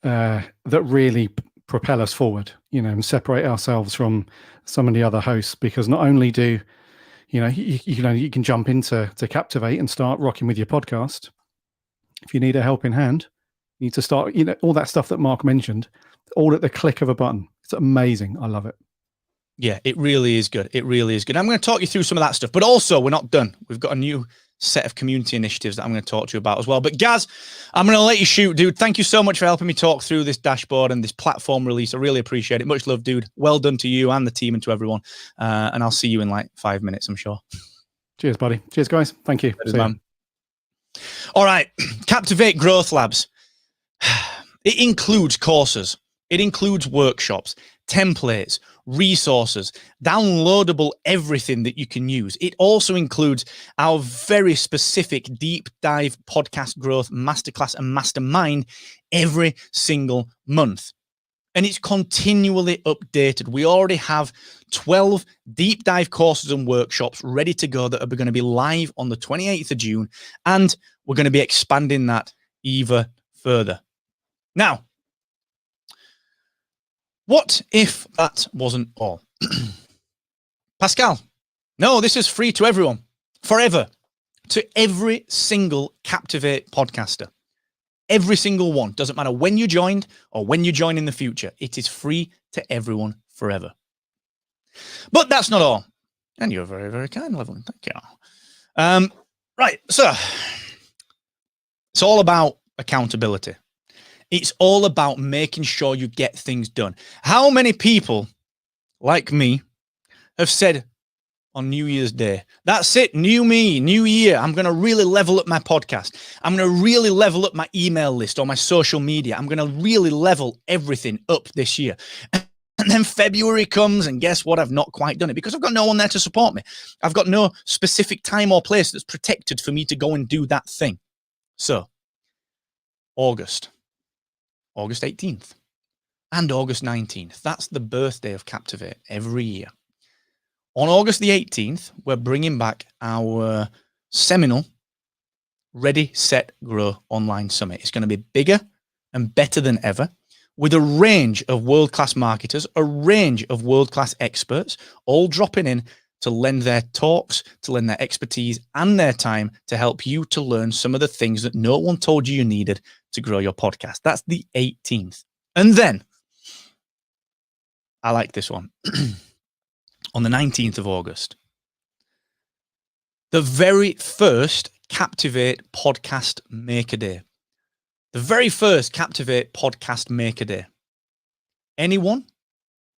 that really propel us forward, and separate ourselves from some of the other hosts, because not only do, you can jump into Captivate and start rocking with your podcast. If you need a helping hand, you need to start, all that stuff that Mark mentioned, all at the click of a button. It's amazing. I love it. Yeah, it really is good. It really is good. I'm going to talk you through some of that stuff, but also we're not done. We've got a new set of community initiatives that I'm going to talk to you about as well. But Gaz, I'm going to let you shoot, dude. Thank you so much for helping me talk through this dashboard and this platform release. I really appreciate it. Much love, dude. Well done to you and the team and to everyone. And I'll see you in like 5 minutes, I'm sure. Cheers, buddy. Cheers, guys. Thank you. All right. Captivate Growth Labs. It includes courses. It includes workshops, templates, resources, downloadable everything that you can use. It also includes our very specific deep dive podcast growth masterclass and mastermind every single month. And it's continually updated. We already have 12 deep dive courses and workshops ready to go that are going to be live on the 28th of June. And we're going to be expanding that even further. Now, what if that wasn't all? Pascal, no, this is free to everyone, forever, to every single Captivate podcaster. Every single one. Doesn't matter when you joined or when you join in the future. It is free to everyone forever. But that's not all. And you're very, very kind, Levelin. Thank you. Right, so it's all about accountability. It's all about making sure you get things done. How many people like me have said on New Year's Day, that's it, new me, new year, I'm going to really level up my podcast. I'm going to really level up my email list or my social media. I'm going to really level everything up this year. And then February comes and guess what? I've not quite done it because I've got no one there to support me. I've got no specific time or place that's protected for me to go and do that thing. So August 18th and August 19th. That's the birthday of Captivate every year. On August the 18th, we're bringing back our seminal Ready, Set, Grow online summit. It's going to be bigger and better than ever with a range of world-class marketers, a range of world-class experts, all dropping in to lend their talks, to lend their expertise and their time to help you to learn some of the things that no one told you needed to grow your podcast. That's the 18th. And then, I like this one. On the 19th of August, the very first Captivate Podcast Maker Day. The very first Captivate Podcast Maker Day. Anyone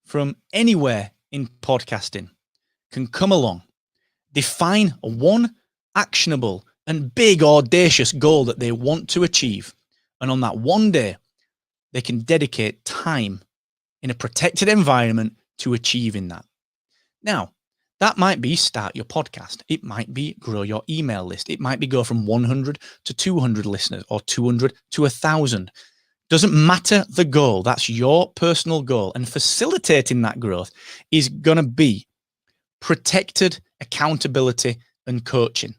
from anywhere in podcasting can come along, define one actionable and big audacious goal that they want to achieve. And on that one day, they can dedicate time in a protected environment to achieving that. Now, that might be start your podcast. It might be grow your email list. It might be go from 100 to 200 listeners or 200 to 1,000. Doesn't matter the goal. That's your personal goal. And facilitating that growth is going to be protected accountability and coaching.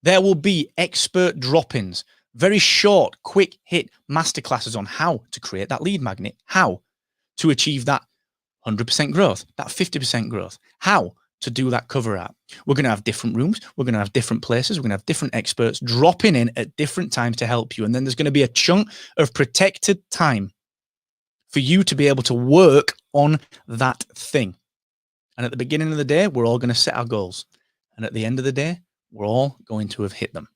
There will be expert drop-ins, very short, quick hit masterclasses on how to create that lead magnet, how to achieve that 100% growth, that 50% growth, how to do that cover art. We're going to have different rooms. We're going to have different places. We're going to have different experts dropping in at different times to help you. And then there's going to be a chunk of protected time for you to be able to work on that thing. And at the beginning of the day, we're all going to set our goals. And at the end of the day, we're all going to have hit them.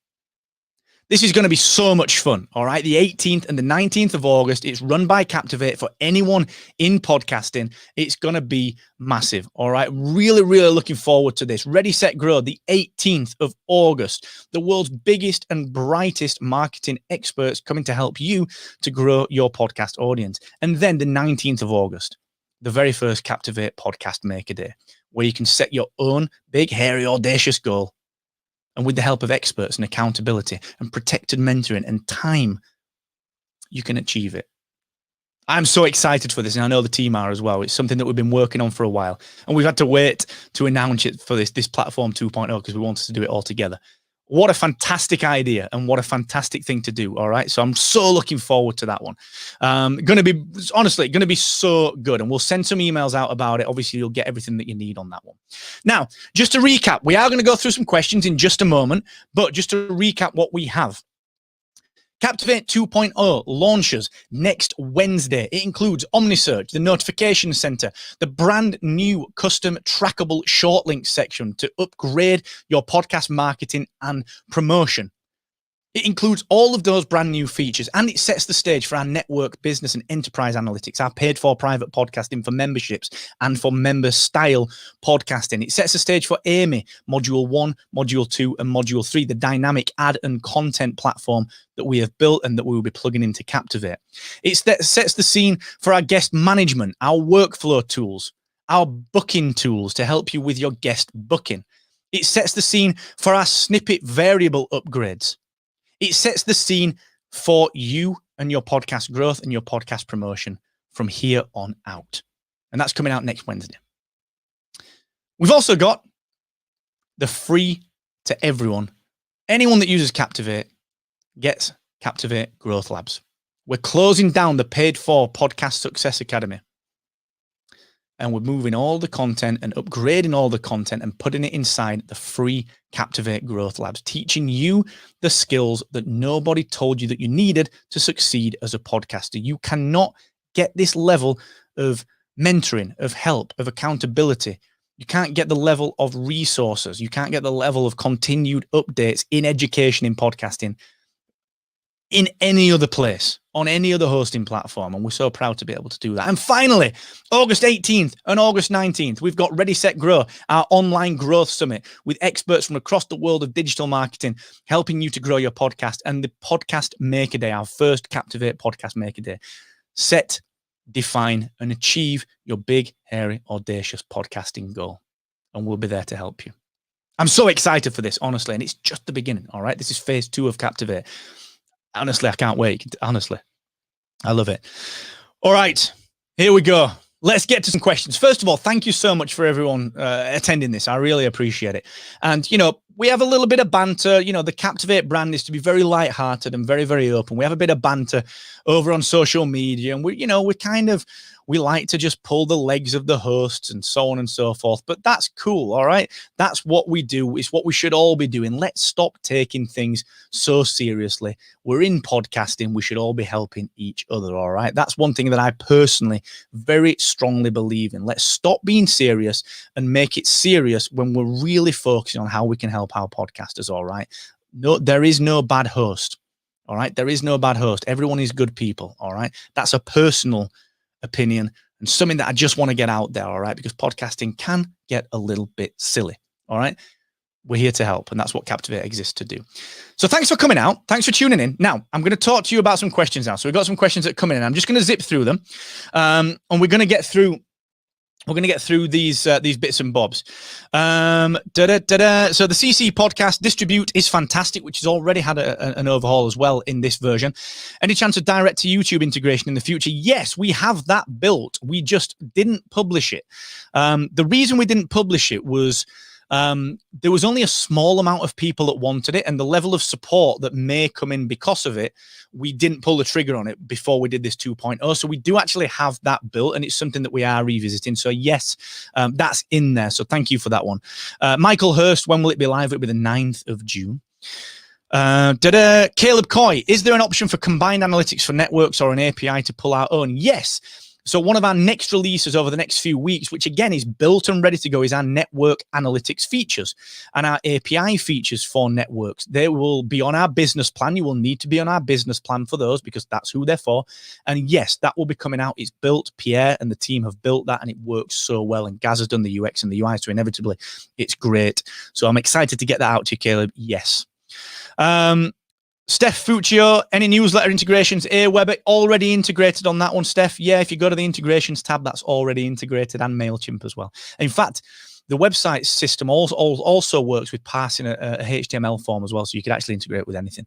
This is going to be so much fun, all right? The 18th and the 19th of August, it's run by Captivate for anyone in podcasting. It's going to be massive, all right? Really, really looking forward to this. Ready, Set, Grow, the 18th of August. The world's biggest and brightest marketing experts coming to help you to grow your podcast audience. And then the 19th of August, the very first Captivate Podcast Maker Day, where you can set your own big, hairy, audacious goal. And with the help of experts and accountability and protected mentoring and time, you can achieve it. I'm so excited for this, and I know the team are as well. It's something that we've been working on for a while, and we've had to wait to announce it for this platform 2.0 because we wanted to do it all together. What a fantastic idea, and what a fantastic thing to do. All right. So I'm so looking forward to that one. Going to be so good. And we'll send some emails out about it. Obviously, you'll get everything that you need on that one. Now, just to recap, we are going to go through some questions in just a moment, but just to recap what we have. Captivate 2.0 launches next Wednesday. It includes Omni-Search, the notification center, the brand new custom trackable short links section to upgrade your podcast marketing and promotion. It includes all of those brand new features, and it sets the stage for our network, business, and enterprise analytics, our paid-for private podcasting for memberships and for member-style podcasting. It sets the stage for AMI, Module 1, Module 2, and Module 3, the dynamic ad and content platform that we have built and that we will be plugging into Captivate. It sets the scene for our guest management, our workflow tools, our booking tools to help you with your guest booking. It sets the scene for our snippet variable upgrades. It sets the scene for you and your podcast growth and your podcast promotion from here on out. And that's coming out next Wednesday. We've also got the free to everyone. Anyone that uses Captivate gets Captivate Growth Labs. We're closing down the paid for Podcast Success Academy. And we're moving all the content and upgrading all the content and putting it inside the free Captivate Growth Labs, teaching you the skills that nobody told you that you needed to succeed as a podcaster. You cannot get this level of mentoring, of help, of accountability. You can't get the level of resources. You can't get the level of continued updates in education, in podcasting, in any other place, on any other hosting platform. And we're so proud to be able to do that. And finally, August 18th and August 19th, we've got Ready, Set, Grow, our online growth summit with experts from across the world of digital marketing, helping you to grow your podcast, and the Podcast Maker Day, our first Captivate Podcast Maker Day. Set, define, and achieve your big, hairy, audacious podcasting goal. And we'll be there to help you. I'm so excited for this, honestly. And it's just the beginning. All right. This is phase 2 of Captivate. Honestly, I can't wait. Honestly, I love it. All right, here we go. Let's get to some questions. First of all, thank you so much for everyone attending this. I really appreciate it. And, we have a little bit of banter. The Captivate brand is to be very lighthearted and very, very open. We have a bit of banter over on social media, and we like to just pull the legs of the hosts and so on and so forth. But that's cool, all right? That's what we do. It's what we should all be doing. Let's stop taking things so seriously. We're in podcasting. We should all be helping each other, all right? That's one thing that I personally very strongly believe in. Let's stop being serious and make it serious when we're really focusing on how we can help our podcasters, all right? No, there is no bad host, all right? There is no bad host. Everyone is good people, all right? That's a personal opinion and something that I just want to get out there, all right? Because podcasting can get a little bit silly, all right? We're here to help, and that's what Captivate exists to do. So thanks for coming out. Thanks for tuning in. Now, I'm going to talk to you about some questions now. So we've got some questions that come in. I'm just going to zip through them, and we're going to get through these bits and bobs. So the CC podcast Distribute is fantastic, which has already had an overhaul as well in this version. Any chance of direct to YouTube integration in the future? Yes, we have that built. We just didn't publish it. The reason we didn't publish it was there was only a small amount of people that wanted it, and the level of support that may come in because of it, we didn't pull the trigger on it before we did this 2.0. So we do actually have that built, and it's something that we are revisiting. So yes, that's in there. So thank you for that one. Michael Hurst, when will it be live? It'll be the 9th of June. Caleb Coy, is there an option for combined analytics for networks or an API to pull our own? Yes. So one of our next releases over the next few weeks, which again is built and ready to go, is our network analytics features and our API features for networks. They will be on our business plan. You will need to be on our business plan for those because that's who they're for. And yes, that will be coming out. It's built. Pierre and the team have built that, and it works so well. And Gaz has done the UX and the UI, so inevitably it's great. So I'm excited to get that out to you, Caleb. Yes. Steph Fuccio, any newsletter integrations? Aweber already integrated on that one, Steph. Yeah, if you go to the integrations tab, that's already integrated, and MailChimp as well. In fact, the website system also works with passing a HTML form as well, so you could actually integrate with anything.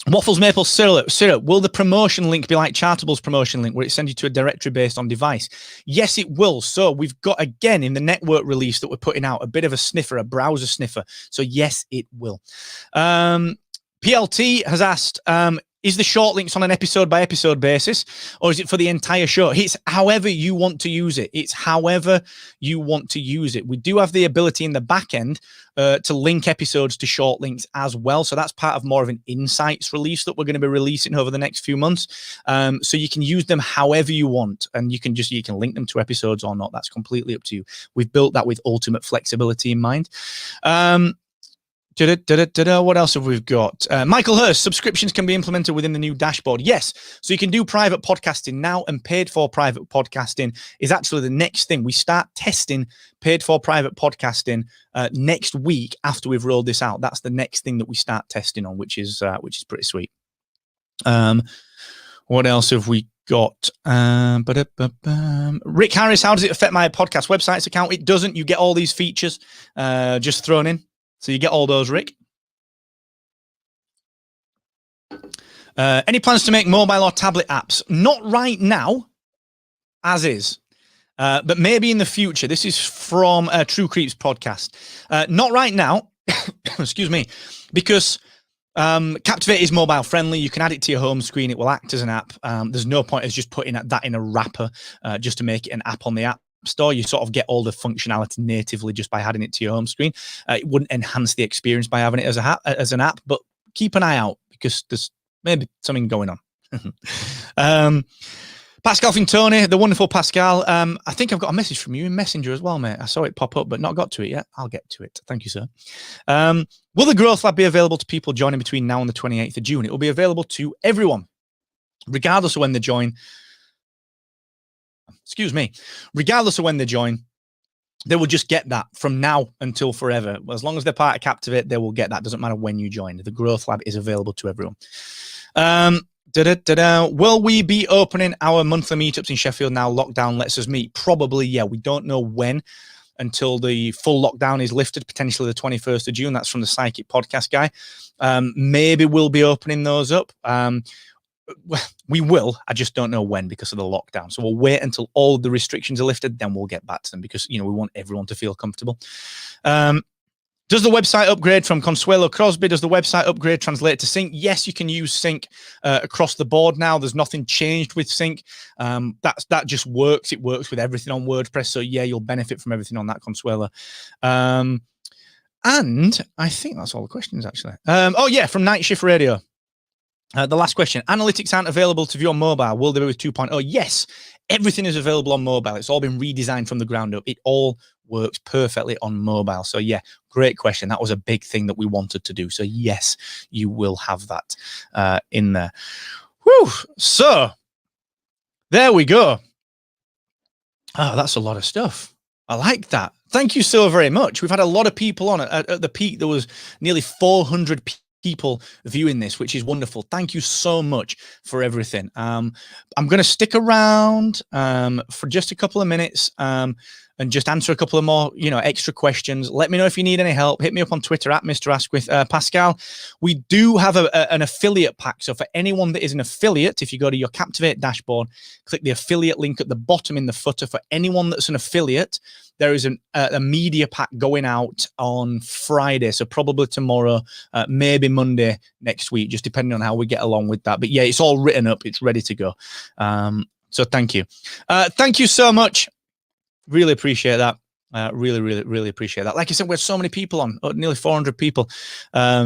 Waffles Maple Syrup. Will the promotion link be like Chartable's promotion link where it sends you to a directory based on device? Yes, it will. So we've got, again, in the network release that we're putting out, a bit of a sniffer, a browser sniffer. So yes, it will. PLT has asked, is the short links on an episode by episode basis, or is it for the entire show? It's however you want to use it. It's however you want to use it. We do have the ability in the back end to link episodes to short links as well. So that's part of more of an insights release that we're going to be releasing over the next few months. So you can use them however you want, and you can link them to episodes or not. That's completely up to you. We've built that with ultimate flexibility in mind. What else have we got? Michael Hurst, subscriptions can be implemented within the new dashboard. Yes. So you can do private podcasting now, and paid for private podcasting is actually the next thing. We start testing paid for private podcasting next week after we've rolled this out. That's the next thing that we start testing on, which is pretty sweet. What else have we got? Rick Harris, how does it affect my podcast websites account? It doesn't. You get all these features just thrown in. So you get all those, Rick. Any plans to make mobile or tablet apps? Not right now, as is. But maybe in the future. This is from True Creeps podcast. Not right now, excuse me, because Captivate is mobile friendly. You can add it to your home screen. It will act as an app. There's no point as just putting that in a wrapper just to make it an app on the app store. You sort of get all the functionality natively just by adding it to your home screen. It wouldn't enhance the experience by having it as an app, but keep an eye out because there's maybe something going on. Pascal Fintoni, the wonderful Pascal. I think I've got a message from you in Messenger as well, mate. I saw it pop up, but not got to it yet. I'll get to it. Thank you, sir. Will the Growth Lab be available to people joining between now and the 28th of June? It will be available to everyone, regardless of when they join. Excuse me. Regardless of when they join, they will just get that from now until forever. As long as they're part of Captivate, they will get that. Doesn't matter when you join. The Growth Lab is available to everyone. Will we be opening our monthly meetups in Sheffield now lockdown lets us meet? Probably, yeah. We don't know when until the full lockdown is lifted, potentially the 21st of June. That's from the Psychic Podcast guy. Maybe we'll be opening those up. We will. I just don't know when because of the lockdown. So we'll wait until all the restrictions are lifted, then we'll get back to them because, we want everyone to feel comfortable. Does the website upgrade from Consuelo Crosby? Does the website upgrade translate to Sync? Yes, you can use Sync across the board now. There's nothing changed with Sync. That just works. It works with everything on WordPress. So yeah, you'll benefit from everything on that, Consuelo. And I think that's all the questions actually. From Night Shift Radio. The last question. Analytics aren't available to view on mobile. Will they be with 2.0? Yes, everything is available on mobile. It's all been redesigned from the ground up. It all works perfectly on mobile. So yeah, great question. That was a big thing that we wanted to do. So yes, you will have that in there. Whew. So there we go. Oh, that's a lot of stuff. I like that. Thank you so very much. We've had a lot of people on it. At the peak, there was nearly 400 people viewing this, which is wonderful. Thank you so much for everything. I'm going to stick around for just a couple of minutes and just answer a couple of more, extra questions. Let me know if you need any help. Hit me up on Twitter at Mr. Asquith. Pascal, we do have an affiliate pack. So for anyone that is an affiliate, if you go to your Captivate dashboard, click the affiliate link at the bottom in the footer. For anyone that's an affiliate, there is a media pack going out on Friday. So probably tomorrow, maybe Monday next week, just depending on how we get along with that. But yeah, it's all written up. It's ready to go. So thank you. Thank you so much. Really appreciate that. Really appreciate that. Like I said, we had so many people on, nearly 400 people at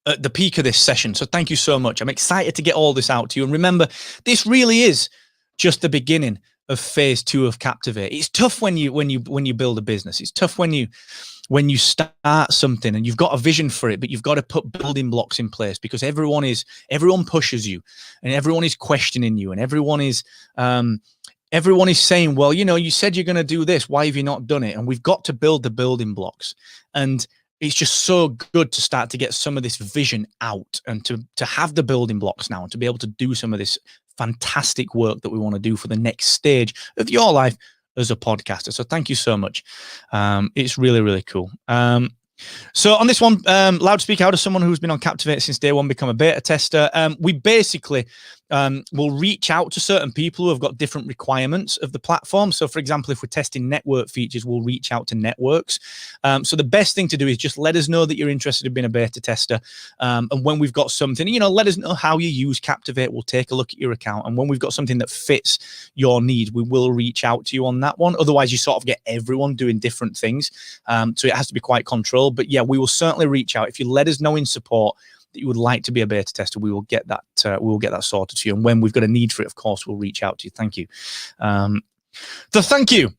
the peak of this session. So thank you so much. I'm excited to get all this out to you. And remember, this really is just the beginning of phase 2 of Captivate. It's tough when you build a business. It's tough when you start something and you've got a vision for it, but you've got to put building blocks in place because everyone pushes you and everyone is questioning you and everyone is saying, well, you said you're going to do this. Why have you not done it? And we've got to build the building blocks. And it's just so good to start to get some of this vision out and to have the building blocks now and to be able to do some of this fantastic work that we want to do for the next stage of your life as a podcaster. So thank you so much. It's really, really cool. So on this one, loudspeaker, how does someone who's been on Captivate since day one become a beta tester? We basically will reach out to certain people who have got different requirements of the platform. So for example, if we're testing network features, we'll reach out to networks. So the best thing to do is just let us know that you're interested in being a beta tester. And when we've got something, let us know how you use Captivate. We'll take a look at your account. And when we've got something that fits your needs, we will reach out to you on that one. Otherwise, you sort of get everyone doing different things. So it has to be quite controlled. But yeah, we will certainly reach out. If you let us know in support that you would like to be a beta tester, we will get that. We will get that sorted to you. And when we've got a need for it, of course, we'll reach out to you. Thank you. Thank you.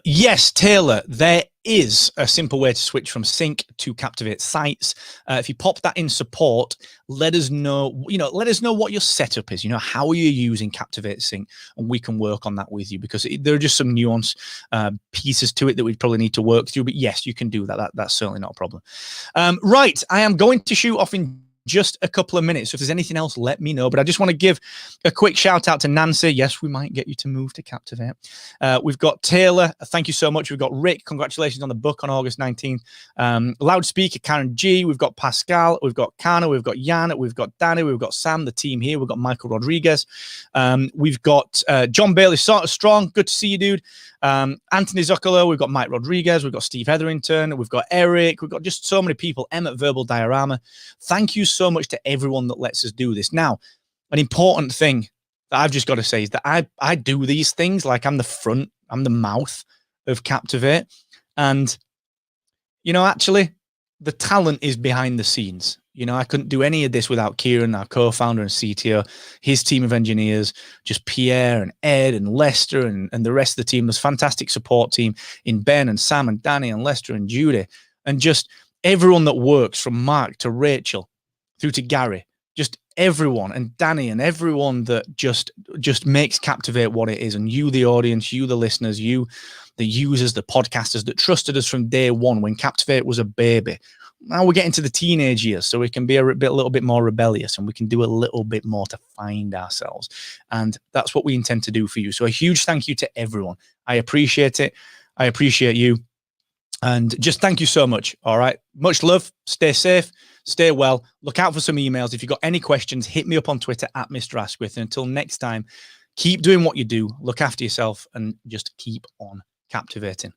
Yes, Taylor, there is a simple way to switch from sync to Captivate sites. If you pop that in support, let us know, let us know what your setup is, how are you using Captivate Sync, and we can work on that with you, because there are just some nuance pieces to it that we'd probably need to work through. But yes, you can do that. That's certainly not a problem. Right, I am going to shoot off in just a couple of minutes. So if there's anything else, let me know. But I just want to give a quick shout out to Nancy. Yes, we might get you to move to Captivate. We've got Taylor. Thank you so much. We've got Rick. Congratulations on the book on August 19th. Loudspeaker, Karen G. We've got Pascal. We've got Kana. We've got Jan. We've got Danny. We've got Sam, the team here. We've got Michael Rodriguez. We've got John Bailey, sort of strong. Good to see you, dude. Anthony Zuccolo. We've got Mike Rodriguez. We've got Steve Hetherington. We've got Eric. We've got just so many people. Emmett Verbal Diorama. Thank you so much to everyone that lets us do this. Now, an important thing that I've just got to say is that I do these things like I'm the front, I'm the mouth of Captivate. And, actually, the talent is behind the scenes. I couldn't do any of this without Kieran, our co-founder and CTO, his team of engineers, just Pierre and Ed and Lester and the rest of the team. There's a fantastic support team in Ben and Sam and Danny and Lester and Judy, and just everyone that works, from Mark to Rachel through to Gary, just everyone, and Danny, and everyone that just makes Captivate what it is. And you, the audience, you, the listeners, you, the users, the podcasters that trusted us from day one when Captivate was a baby. Now we're getting to the teenage years, so we can be a little bit more rebellious, and we can do a little bit more to find ourselves. And that's what we intend to do for you. So a huge thank you to everyone. I appreciate it. I appreciate you. And just thank you so much. All right. Much love. Stay safe. Stay well. Look out for some emails. If you've got any questions, hit me up on Twitter at Mr. Asquith. And until next time, keep doing what you do. Look after yourself and just keep on captivating.